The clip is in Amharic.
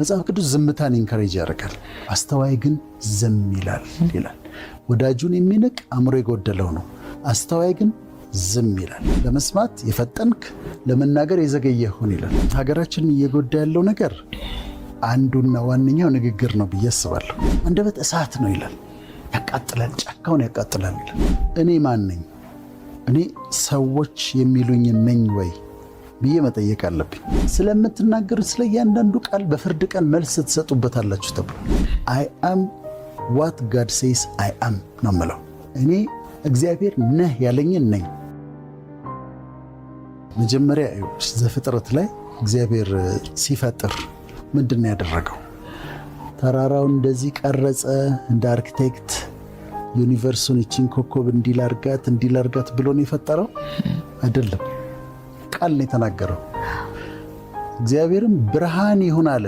መጽሐፍ ቅዱስ ዝምታን ኢንካሬጅ ያደርጋል። አስተዋይ ግን ዝም ይላል ይላል። ወዳጁን የሚንቅ አእምሮ የጎደለው ነው፣ አስተዋይ ግን ዝም ይላል። ለመስማት የፈጠንክ ለመናገር የዘገየህ ሁን ይላል። ሀገራችንን እየጎዳ ያለው ነገር አንዱና ዋነኛው ንግግር ነው ብዬ አስባለሁ። አንደበት እሳት ነው ይላል፣ ያቃጥላል፣ ጫካውን ያቃጥላል ይላል። እኔ ማን ነኝ? እኔ ሰዎች የሚሉኝ ነኝ ወይ ብዬ መጠየቅ አለብኝ። ስለምትናገሩት ስለ እያንዳንዱ ቃል በፍርድ ቀን መልስ ትሰጡበታላችሁ ተብሎ አይ አም ዋት ጋድ ሴይስ አይ አም ነው የምለው። እኔ እግዚአብሔር ነህ ያለኝን ነኝ። መጀመሪያ ዘፍጥረት ላይ እግዚአብሔር ሲፈጥር ምንድን ነው ያደረገው? ተራራውን እንደዚህ ቀረጸ፣ እንደ አርኪቴክት ዩኒቨርሱን እቺን ኮከብ እንዲላርጋት ብሎ ነው የፈጠረው አይደለም። ቃል ነው የተናገረው። እግዚአብሔርም ብርሃን ይሁን አለ፣